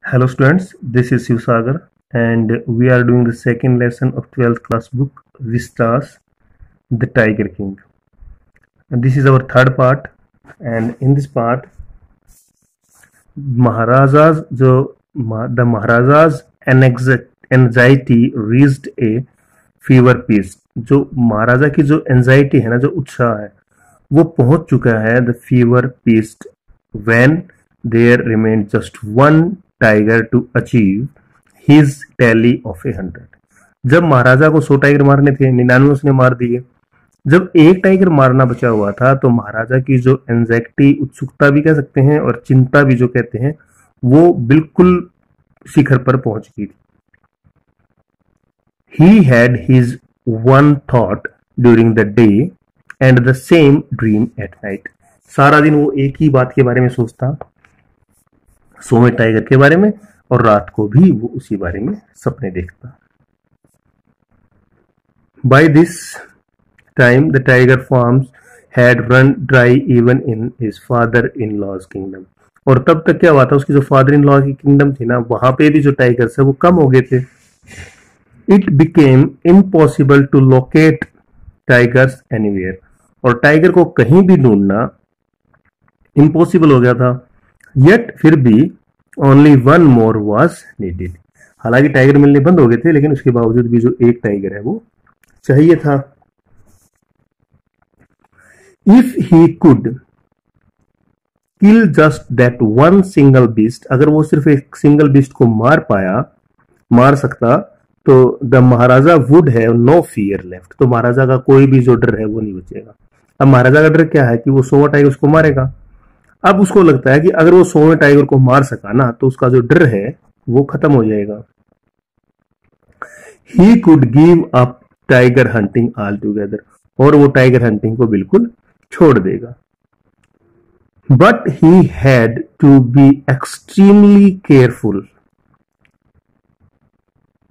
Hello students, this is Shiv Sagar and we are doing the second lesson of 12th class book Vistas, the Tiger King. And this is our third part, and in this part the Maharaja's anxiety reached a fever pitch. जो महाराजा की जो anxiety है ना, जो उत्साह है, वो पहुंच चुका है the fever pitch when there remained just one tiger to achieve his tally of 100। जब महाराजा को 100 टाइगर मारने थे, 99 उसने मार दिए। जब एक टाइगर मारना बचा हुआ था तो महाराजा की जो एंजाइटी, उत्सुकता भी कह सकते हैं और चिंता भी जो कहते हैं, वो बिल्कुल शिखर पर पहुंच गई थी। He had his one thought during the day and the same dream at night. सारा दिन वो एक ही बात के बारे में सोचता, 100वें टाइगर के बारे में, और रात को भी वो उसी बारे में सपने देखता। By this time the tiger farms had run dry even in his father-in-law's kingdom. और तब तक क्या हुआ था, उसकी जो फादर इन लॉ की किंगडम थी ना, वहां पे भी जो टाइगर्स है वो कम हो गए थे। It became impossible to locate tigers anywhere. और टाइगर को कहीं भी ढूंढना इम्पॉसिबल हो गया था। Yet फिर भी only one more was needed. हालांकि टाइगर मिलने बंद हो गए थे, लेकिन उसके बावजूद भी जो एक टाइगर है वो चाहिए था। If he could kill just that one single beast, अगर वो सिर्फ एक सिंगल बीस्ट को मार सकता, तो the Maharaja would have no fear left. तो महाराजा का कोई भी जो डर है वो नहीं बचेगा। अब महाराजा का डर क्या है कि वो 100वां टाइगर उसको मारेगा। अब उसको लगता है कि अगर वो 100वें टाइगर को मार सका ना, तो उसका जो डर है वो खत्म हो जाएगा। He could give up tiger hunting altogether, और वो टाइगर हंटिंग को बिल्कुल छोड़ देगा। But he had to be extremely careful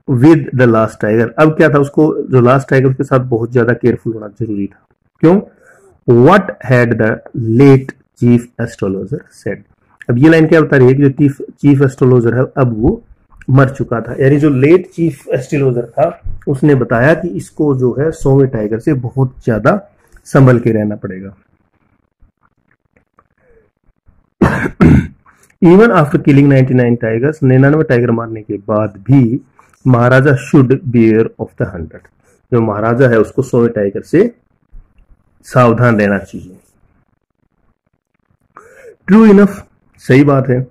with the last tiger. अब क्या था, उसको जो लास्ट टाइगर उसके साथ बहुत ज्यादा केयरफुल होना जरूरी था। क्यों? What had the late chief astrologer said. अब ये लाइन क्या बता रही है कि जो चीफ एस्ट्रोलॉजर है अब वो मर चुका था, यानी जो लेट चीफ एस्ट्रोलॉजर था उसने बताया कि इसको जो है 100वें टाइगर से बहुत ज्यादा संभल के रहना पड़ेगा। Even after killing 99 tigers, 99 tiger मारने के बाद भी महाराजा शुड बियर ऑफ द 100। जो महाराजा है उसको 100वें टाइगर से सावधान रहना चाहिए। ट्रू इनफ, सही बात है।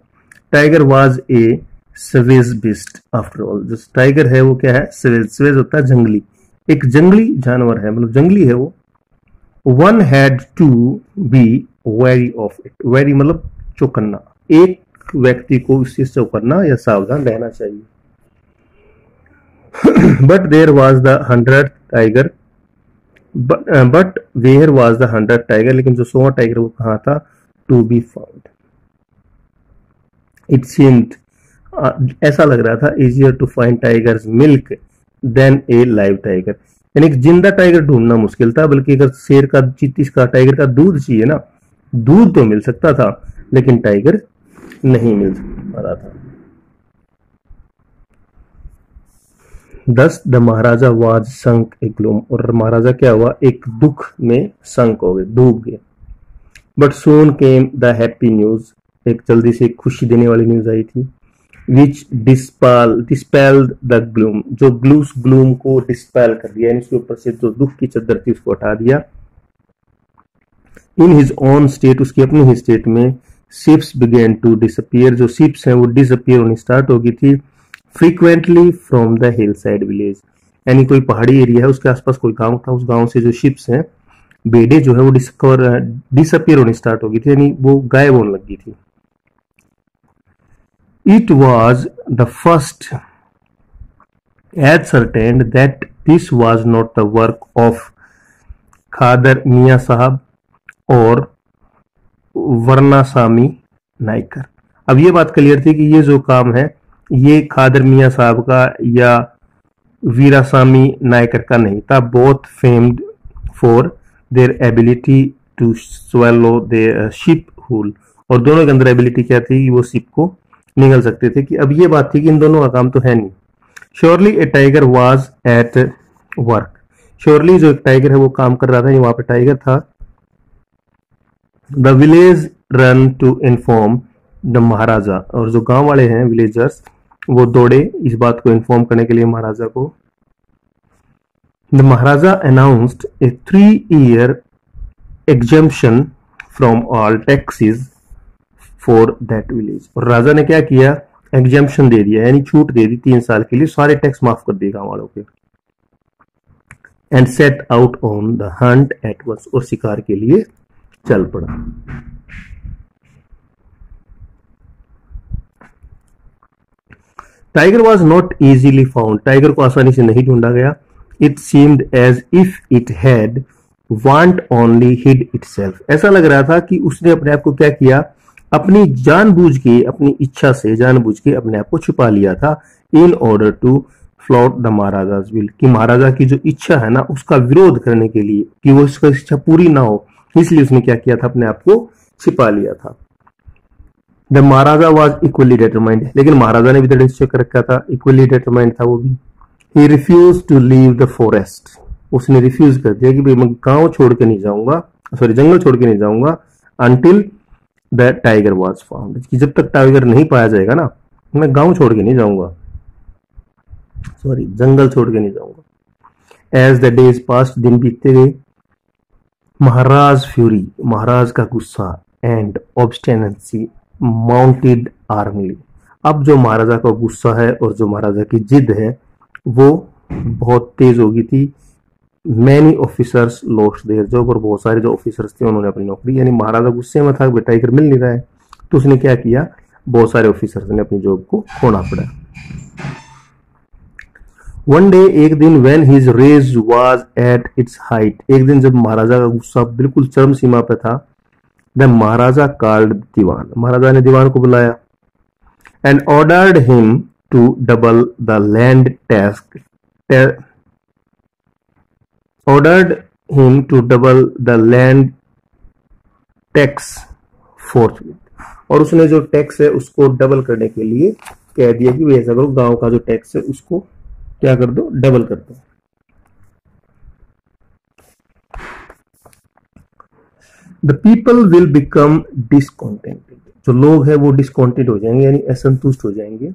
Tiger was a savage beast after all. जो टाइगर है वो क्या है? सवेज। सवेज होता है जंगली, एक जंगली जानवर है, मतलब जंगली है वो। One had to be wary of it. Wary मतलब चौकन्ना, एक व्यक्ति को उससे चौकन्ना या सावधान रहना चाहिए। But there was the 100th tiger. But where was the 100th tiger? लेकिन जो 100वां टाइगर वो कहाँ था? To be found. It seemed ऐसा लग रहा था easier to find tiger's milk than a live tiger. यानी कि जिंदा टाइगर ढूंढना मुश्किल था, बल्कि अगर शेर का, चीती का, टाइगर का दूध चाहिए ना, दूध तो मिल सकता था, लेकिन टाइगर नहीं मिल रहा था। Thus the Maharaja was sunk a gloom, और महाराजा क्या हुआ? एक दुख में संक हो गए, डूब गए। But soon came the happy news, एक जल्दी से खुशी देने वाली न्यूज आई थी। Which dispelled the gloom, जो ग्लूम को डिस्पेल कर दिया, यानी उसके ऊपर से जो दुख की चद्दर थी उसको हटा दिया। In his own state, उसकी अपनी ही स्टेट में ships began to disappear, जो ships हैं वो डिसअपियर होनी स्टार्ट हो गई थी। Frequently from the hill side village, यानी कोई पहाड़ी एरिया है उसके आसपास कोई गांव था, उस गांव से जो शिप्स हैं, बेड़े जो है वो डिसअपियर होनी स्टार्ट हो गई थी, यानी वो गायब होने लगी थी। It was the first ascertained that this was not the work of Khadar Miyan Sahab और वर्नासामी नायकर। अब ये बात क्लियर थी कि ये जो काम है ये खादर मियां साहब का या वीरासामी नायकर का नहीं था। Both famed for their ability to swallow the ship hull, और दोनों के अंदर एबिलिटी क्या थी? वो शिप को निगल सकते थे कि अब ये बात थी कि इन दोनों का काम तो है नहीं। Surely A tiger was at work, surely जो एक टाइगर है वो काम कर रहा था, वहां पे टाइगर था। The village run to inform the maharaja, और जो गांव वाले हैं विलेजर्स वो दौड़े इस बात को इन्फॉर्म करने के लिए महाराजा को। The Maharaja announced A 3-year exemption from all taxes for that village, और राजा ने क्या किया, एग्जेम्पशन दे दिया, यानी छूट दे दी 3 साल के लिए, सारे टैक्स माफ कर दिए गांव वालों के। And set out on the hunt at once, और शिकार के लिए चल पड़ा। Tiger was not easily found, tiger को आसानी से नहीं ढूंढा गया। It seemed as if it had want only hid itself, ऐसा लग रहा था कि उसने अपने आप को क्या किया, अपनी जानबूझ के, अपनी इच्छा से जानबूझ के अपने आप को छुपा लिया था। In order to flout the maharaja's will, कि महाराजा की जो इच्छा है ना उसका विरोध करने के लिए, कि वो उसका इच्छा पूरी ना हो, इसलिए उसने क्या किया था, अपने आप को छिपा लिया था। The Maharaja was equally determined, लेकिन महाराजा ने भी दृढ़ निश्चय कर रखा था, इक्वली डिटरमाइंड था वो भी। He refuse to leave the forest, उसने रिफ्यूज कर दिया कि भाई मैं गांव छोड़ के नहीं जाऊंगा, सॉरी जंगल छोड़ के नहीं जाऊंगा, until the tiger was found, कि जब तक टाइगर नहीं पाया जाएगा ना मैं गांव छोड़ के नहीं जाऊंगा, सॉरी जंगल छोड़ के नहीं जाऊंगा। एज द डेज पास्ट, दिन बीतते गए, महाराज फ्यूरी, महाराज का गुस्सा, एंड ऑब्स्टेनेंसी माउंटेड आर्मली, अब जो महाराजा का गुस्सा है और जो महाराजा की जिद है वो बहुत तेज हो गई थी। Many officers lost their job, और बहुत सारे जो ऑफिसर्स थे उन्होंने अपनी नौकरी, यानी महाराजा गुस्से में था कि टाइगर मिल नहीं रहा है, तो उसने क्या किया, बहुत सारे ऑफिसर्स ने अपनी जॉब को खोना पड़ा। वन डे, एक दिन, when his rage was at its height, एक दिन जब महाराजा का गुस्सा बिल्कुल चरम सीमा पे था, द महाराजा कॉल्ड दीवान, महाराजा ने दीवान को बुलाया। And ordered him to double the land tax, ordered him to double the land tax forthwith, और उसने जो टैक्स है उसको डबल करने के लिए कह दिया कि ऐसा करो, गांव का जो टैक्स है उसको क्या कर दो, डबल कर दो। The people will become discontented, जो लोग हैं वो डिसकॉन्टेंट हो जाएंगे, यानी असंतुष्ट हो जाएंगे।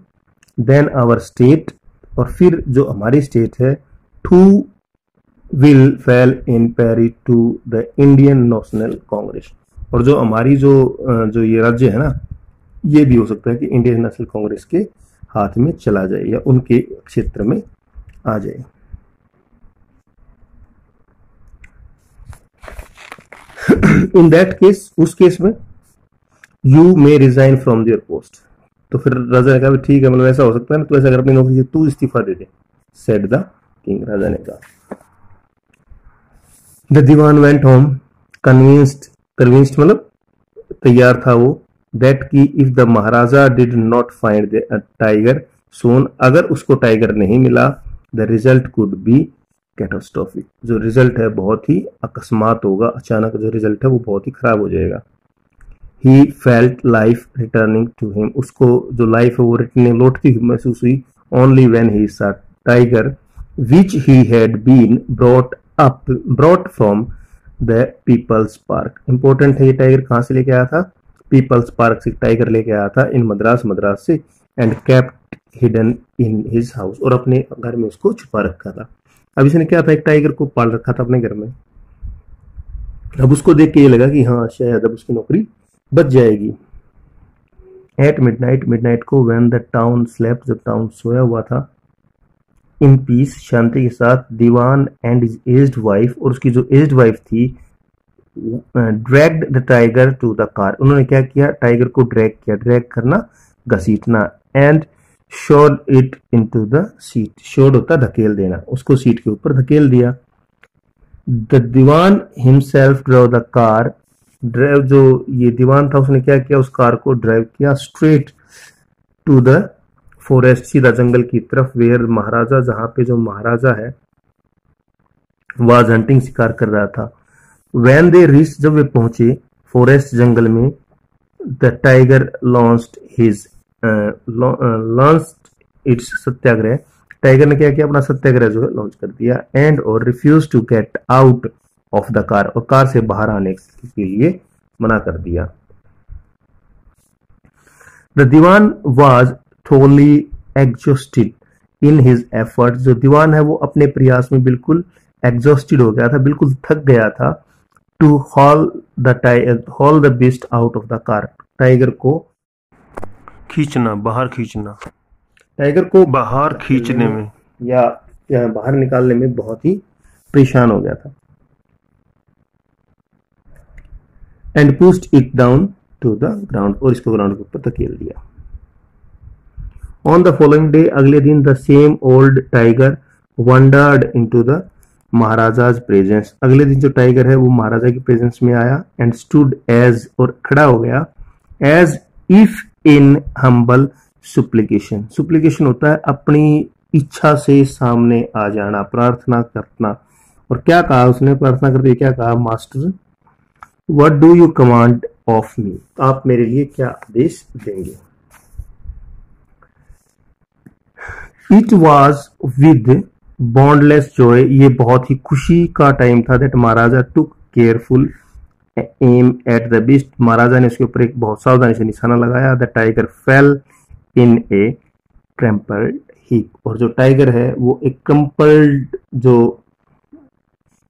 देन आवर स्टेट, और फिर जो हमारी स्टेट है, to will fell in pari to the Indian National Congress, और जो हमारी जो ये राज्य है ना, ये भी हो सकता है कि इंडियन नेशनल कांग्रेस के हाथ में चला जाए या उनके क्षेत्र में आ जाए। इन दैट केस, उस केस में you may resign from your post, तो फिर राजा ने कहा ठीक है, मतलब ऐसा हो सकता है ना, तो ऐसा अगर अपनी नौकरी से तू इस्तीफा दे दे, सेड द किंग, राजा ने कहा। The dewan went home convinced मतलब तैयार था वो, दैट की if the maharaja did not find the tiger soon, अगर उसको टाइगर नहीं मिला, the result could be catastrophic, जो रिजल्ट है बहुत ही अकस्मात होगा, अचानक जो रिजल्ट है वो बहुत ही खराब हो जाएगा। He felt life returning to him, उसको जो लाइफ है वो रिटर्निंग लौटती हुई महसूस हुई। Only when he saw tiger which he had been brought from the people's park, important है ये टाइगर कहां से लेके आया था, पीपल्स पार्क से टाइगर लेके आया था, इन मद्रास से, and kept hidden in his house, और अपने घर में उसको छुपा रखा था। अब इसने क्या था, एक टाइगर को पाल रखा था अपने घर में, अब उसको देख के ये लगा कि हाँ शायद अब उसकी नौकरी बच जाएगी। एट मिडनाइट को, व्हेन द टाउन स्लेप्ट, जब टाउन सोया हुआ था, इन पीस, शांति के साथ, dewan and his aged wife, और उसकी जो एज्ड वाइफ थी, dragged the tiger to the car, उन्होंने क्या किया, टाइगर को ड्रैग किया, ड्रैग करना घसीटना, and shoved it into the seat, shoved होता धकेल देना, उसको सीट के ऊपर धकेल दिया। The dewan himself drive the car, drive जो ये दीवान था उसने क्या किया, उस कार को ड्राइव किया स्ट्रेट टू द फॉरेस्ट, सीधा जंगल की तरफ, वेयर महाराजा, जहां पे जो महाराजा है वाज हंटिंग, शिकार कर रहा था। व्हेन दे रीच, जब वे पहुंचे फॉरेस्ट जंगल में, the tiger launched his launched it's Satyagraha, tiger ने क्या किया, अपना सत्याग्रह जो है लॉन्च कर दिया, एंड और refuse to get out of the car, और कार से बाहर आने के लिए मना कर दिया। The Dewan was thoroughly exhausted in his effort, जो दीवान है वो अपने प्रयास में बिल्कुल एग्जॉस्टेड हो गया था, बिल्कुल थक गया था, to haul the beast out of the car, tiger को खींचना, बाहर खींचना, टाइगर को बाहर खींचने में या बाहर निकालने में बहुत ही परेशान हो गया था। And pushed it down to the ground, और इसको ग्राउंड के ऊपर धकेल दिया। ऑन द फॉलोइंग डे, अगले दिन, the same old tiger wandered into the maharaja's presence, अगले दिन जो टाइगर है वो महाराजा की प्रेजेंस में आया, एंड स्टूड एज, और खड़ा हो गया, एज इफ इन हम्बल सुप्लिकेशन, सुप्लिकेशन होता है अपनी इच्छा से सामने आ जाना, प्रार्थना करना, और क्या कहा उसने, प्रार्थना करते क्या कहा, master what do you command of me, आप मेरे लिए क्या आदेश देंगे। It was with boundless joy, ये बहुत ही खुशी का टाइम था, that maharaja took careful aim at the beast, maharaja ने उसके ऊपर एक बहुत सावधानी से निशाना लगाया, the tiger fell in a crumpled heap, और जो टाइगर है वो एक क्रम्पल्ड जो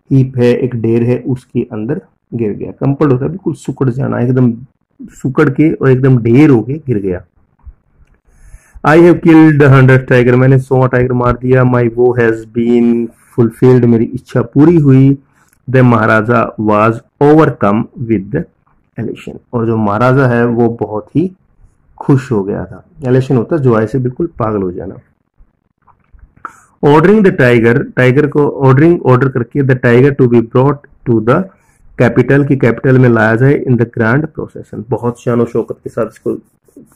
हीप है, एक ढेर है, उसके अंदर गिर गया। क्रम्पल्ड होता है बिल्कुल सुकड़ जाना, एकदम सुकड़ के और एकदम ढेर होके गिर गया। आई हैव किल्ड 100 टाइगर, मैंने 100 टाइगर मार दिया। माई वो हैज बीन फुलफिल्ड, मेरी इच्छा पूरी हुई। The maharaja was overcome with elation, और जो महाराजा है वो बहुत ही खुश हो गया था। एलेशन होता है जॉय से बिल्कुल पागल हो जाना। ऑर्डरिंग द टाइगर, टाइगर को ऑर्डर करके, the tiger to be brought to the capital, की कैपिटल में लाया जाए, इन द ग्रैंड प्रोसेशन, बहुत शान और शौकत के साथ इसको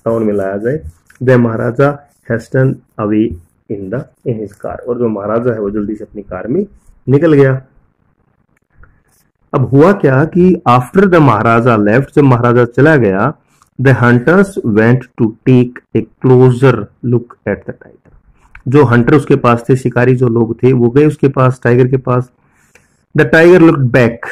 टाउन में लाया जाए। The maharaja hastened away in his car, और जो महाराजा है वो जल्दी से अपनी कार में निकल गया। अब हुआ क्या कि आफ्टर द महाराजा लेफ्ट, जब महाराजा चला गया, the hunters went to take a closer look at the tiger, जो हंटर उसके पास थे, शिकारी जो लोग थे वो गए उसके पास, टाइगर के पास। The tiger looked back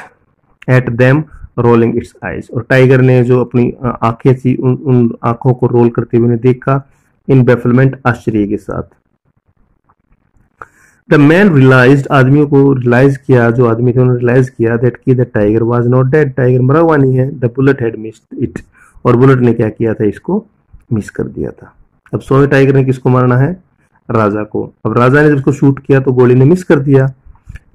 at them rolling its eyes, और टाइगर ने जो अपनी आंखें थी उन आंखों को रोल करते हुए देखा, इन बेफलमेंट, आश्चर्य के साथ। द मैन रियलाइज्ड, आदमियों को रियलाइज किया, जो आदमी थे उन्होंने रियलाइज किया, दैट की the tiger was not dead, tiger मरा हुआ नहीं है। The bullet had missed it, और बुलेट ने क्या किया था, इसको मिस कर दिया था। अब 100वें टाइगर ने किसको मारना है, राजा को। अब राजा ने जब उसको शूट किया तो गोली ने मिस कर दिया।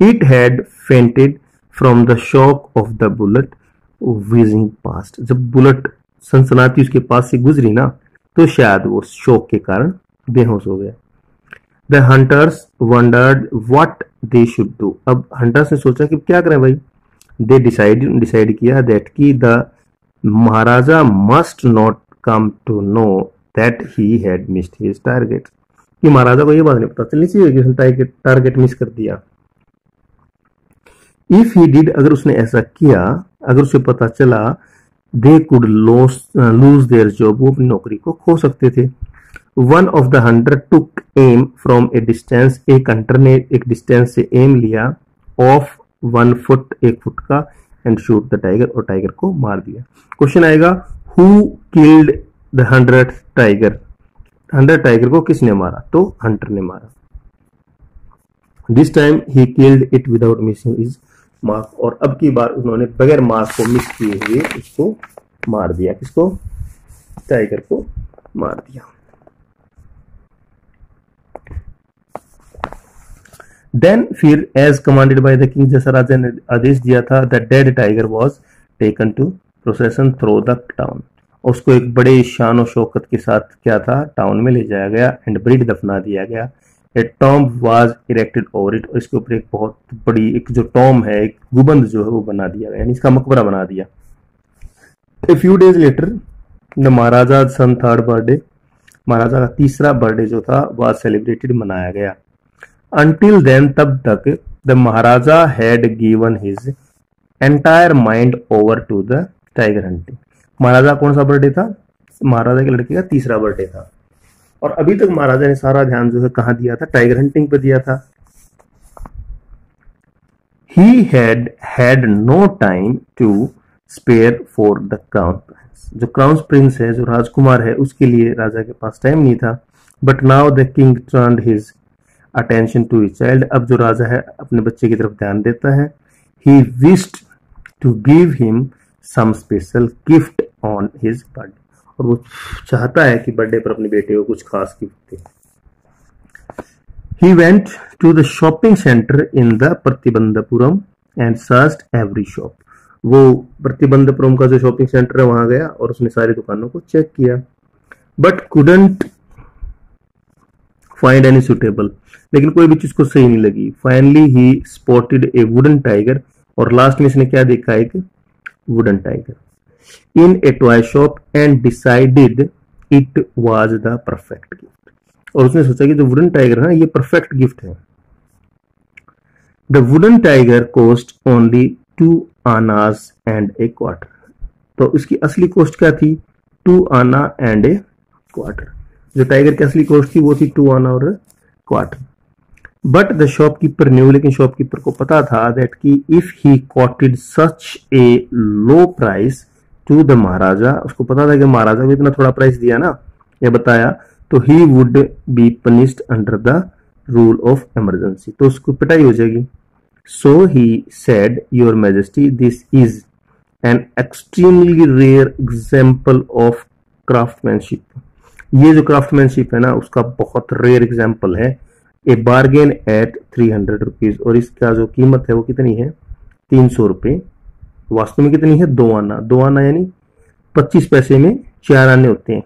It had fainted from the shock of the bullet wheezing past, जब बुलेट सनसनाती उसके पास से गुजरी ना, तो शायद वो शॉक के कारण बेहोश हो गया। The hunters wondered what they should do, अब हंटर्स ने सोचा कि क्या करें भाई। दे डिसाइड किया दैट की the Maharaja must not come to know that he had missed his target, कि महाराजा को ये बात नहीं पता चलनी चाहिए कि उसने टारगेट मिस कर दिया। इफ ही डिड, अगर उसने ऐसा किया, अगर उसे पता चला, they could lose their job, वो अपनी नौकरी को खो सकते थे। One of the Hunter took am from A distance, एक हंटर ने एक डिस्टेंस से एम लिया, ऑफ 1 फुट, 1 फुट का, एंड शूट द टाइगर, और टाइगर को मार दिया। क्वेश्चन आएगा, who killed the 100th tiger, 100 tiger को किसने मारा, तो हंटर ने मारा। This time he killed it without missing his mark, और अब की बार उन्होंने बगैर मार्क को मिस किए हुए उसको मार दिया। किसको, टाइगर को मार दिया। देन फिर as commanded by the king, जैसा राजा ने आदेश दिया था, the dead tiger was taken to procession through the town, उसको एक बड़े शान और शौकत के साथ क्या था, टाउन में ले जाया गया, एंड बरीड दफना दिया गया। A tomb was erected over it, और इसके ऊपर एक बहुत बड़ी एक जो टॉम्ब है, एक गुबंद जो है वो बना दिया गया, यानी इसका मकबरा बना दिया। A few days later the maharaja son 3rd birthday, maharaja का 3रा बर्थडे जो था वाज सेलिब्रेटेड, मनाया गया। Until then, तब तक the maharaja had given his entire mind over to the tiger hunting. Maharaja कौन सा बर्थडे था, महाराजा के लड़के का तीसरा बर्थडे था। और अभी तक महाराजा ने सारा ध्यान जो है कहाँ दिया था, टाइगर हंटिंग पे दिया था। He had no time to spare for the crown prince। जो क्राउन प्रिंस है, जो राजकुमार है, उसके लिए राजा के पास टाइम नहीं था। But now the king turned his attention to his child। अब जो राजा है अपने बच्चे की तरफ ध्यान देता है। He wished to give him some special gift on his birthday। और वो चाहता है कि बर्थडे पर अपने बेटे को कुछ खास gift they. He went to the shopping center in the Pratibandapuram and searched every shop। वो प्रतिबंधपुरम का जो शॉपिंग सेंटर है वहां गया और उसने सारी दुकानों को चेक किया। But couldn't find any suitable। लेकिन कोई भी चीज को सही नहीं लगी। Finally he spotted a wooden tiger। और लास्ट में इसने क्या देखा, एक wooden tiger in a toy shop and decided it was the perfect gift। और उसने सोचा कि जो वुडन टाइगर है ना, ये परफेक्ट गिफ्ट है। The wooden tiger cost only 2 annas and a quarter. तो इसकी असली कॉस्ट क्या थी, 2 आना एंड ए क्वार्टर। जो टाइगर की असली कॉस्ट थी वो थी 2 आना और क्वार्टर। बट द शॉपकीपर न्यू, लेकिन शॉपकीपर को पता था दैट कि if he quoted such a low price to the maharaja, उसको पता था कि महाराजा को इतना थोड़ा प्राइस दिया ना या बताया, तो he would be punished under the rule of emergency. तो उसको पिटाई हो जाएगी। So he said, your majesty, this is an extremely rare example of craftsmanship. ये जो क्राफ्टमैनशिप है ना, उसका बहुत रेयर एग्जाम्पल है। ए बार्गेन एट 300 रुपीज। और इसका जो कीमत है वो कितनी है, 300 रुपए। वास्तव में कितनी है, 2 आना। 2 आना यानी 25 पैसे में 4 आने होते हैं।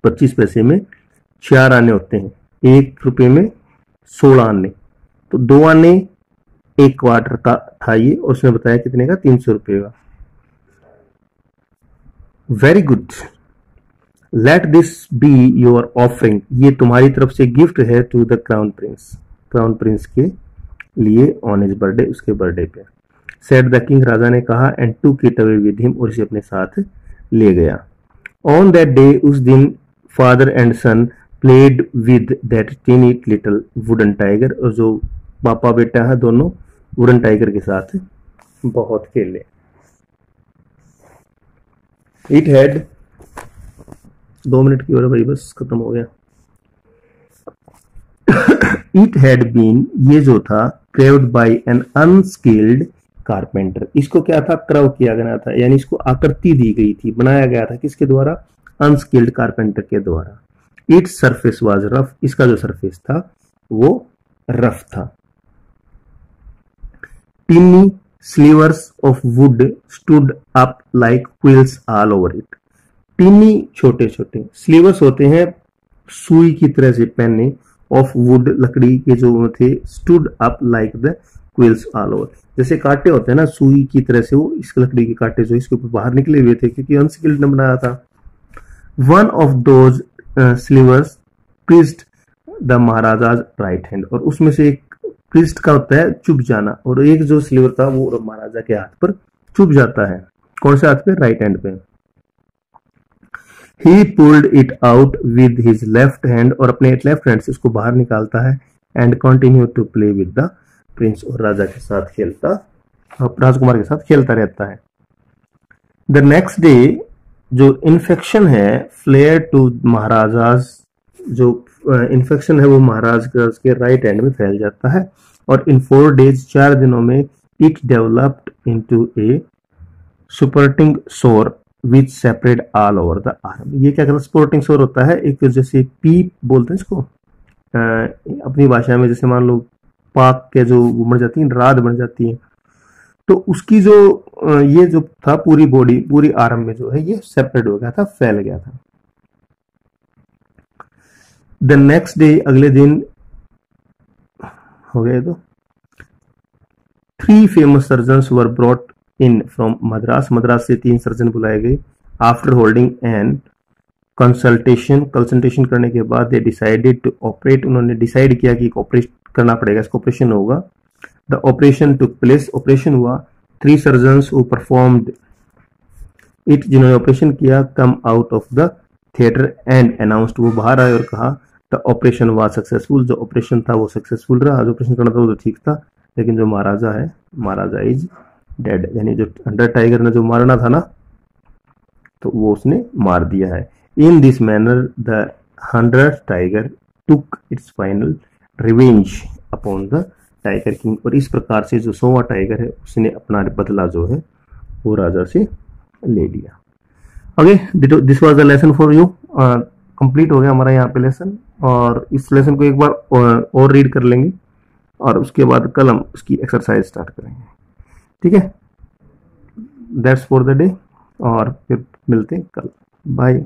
25 पैसे में 4 आने होते हैं। 1 रुपए में 16 आने। तो 2 आने 1 क्वार्टर का था ये, और उसने बताया कितने का, 300 रुपए का। Very good, let this be your offering. ये तुम्हारी तरफ से गिफ्ट है to the crown prince, crown prince के लिए ऑन हिज बर्थडे, उसके बर्थडे पे। सेड द किंग, राजा ने कहा, एंड टूक इट अवे विद हिम, और इसे अपने साथ ले गया। ऑन दैट डे, उस दिन father and son played with that tiny little wooden tiger. और जो पापा बेटा है दोनों वुडन टाइगर के साथ बहुत खेले। इट हैड 2 मिनट की हो रहा भाई, बस खत्म हो गया। इट हैड बीन, ये जो था, carved by an unskilled carpenter. इसको क्या था, क्रव किया गया था, यानी इसको आकृति दी गई थी, बनाया गया था किसके द्वारा, अनस्किल्ड कारपेंटर के द्वारा। इट्स सरफेस वाज रफ, इसका जो सरफेस था वो रफ था। Tiny slivers of wood stood up like quills all over it. Tiny छोटे छोटे, स्लीवर्स होते हैं सुई की तरह से पहने, ऑफ वुड लकड़ी के जो थे, stood up like the quills all over. जैसे कांटे होते हैं ना सुई की तरह से, वो इस लकड़ी के कांटे जो इसके ऊपर बाहर निकले हुए थे, क्योंकि अनस्किल्ड ने बनाया था। One of those slivers pierced the maharaja's right hand. और उसमें से एक प्रिस्ट का होता है चुभ जाना, और एक जो स्लीवर था वो महाराजा के हाथ पर चुभ जाता है। कौन से हाथ पे, राइट हैंड पे। He pulled it out with his left hand, और अपने लेफ्ट हैंड से उसको बाहर निकालता है। And continue to play with the prince, और राजा के साथ खेलता, राजकुमार के साथ खेलता रहता है। द नेक्स्ट डे, जो इन्फेक्शन है, फ्लेयर टू महाराजाज, जो इन्फेक्शन है वो महाराज के राइट हैंड में फैल जाता है। और इन 4 डेज, 4 दिनों में, it developed into a sporting sore which separate all over the arm. ये क्या कहता है, स्पोर्टिंग सोर होता है एक, जैसे पीप बोलते हैं इसको अपनी भाषा में, जैसे मान लो पाक के जो बन जाती है, राद बन जाती है, तो उसकी जो ये जो था पूरी बॉडी, पूरी आर्म में जो है ये सेपरेट हो गया था, फैल गया था। द नेक्स्ट डे, अगले दिन हो गए तो 3 famous surgeons were brought in from Madras. Madras से 3 सर्जन बुलाए गए। आफ्टर होल्डिंग एन कंसल्टेशन करने के बाद दे डिसाइडेड टू ऑपरेट, उन्होंने डिसाइड किया कि ऑपरेट करना पड़ेगा, इसको ऑपरेशन होगा। The operation took place, operation हुआ। 3 सर्जन्स हु परफॉर्म्ड इट जिन्होंने ऑपरेशन किया come out of the theatre and announced, वो बाहर आए और कहा द ऑपरेशन वाज सक्सेसफुल, जो ऑपरेशन था वो सक्सेसफुल रहा, जो ऑपरेशन करना था वो तो ठीक था, लेकिन जो महाराजा है, महाराजा इज डेड, यानी जो अंडर टाइगर ने जो मारना था ना तो वो उसने मार दिया है। In this manner the 100th tiger took its final revenge upon the tiger king, और इस प्रकार से जो 100वां टाइगर है उसने अपना बदला जो है वो राजा से ले लिया। Okay, this was the lesson for you. Complete हो गया हमारा यहाँ पे लेसन, और इस लेसन को एक बार और रीड कर लेंगे और उसके बाद कल हम उसकी एक्सरसाइज स्टार्ट करेंगे। ठीक है, दैट्स फॉर द डे, और फिर मिलते हैं कल। बाय।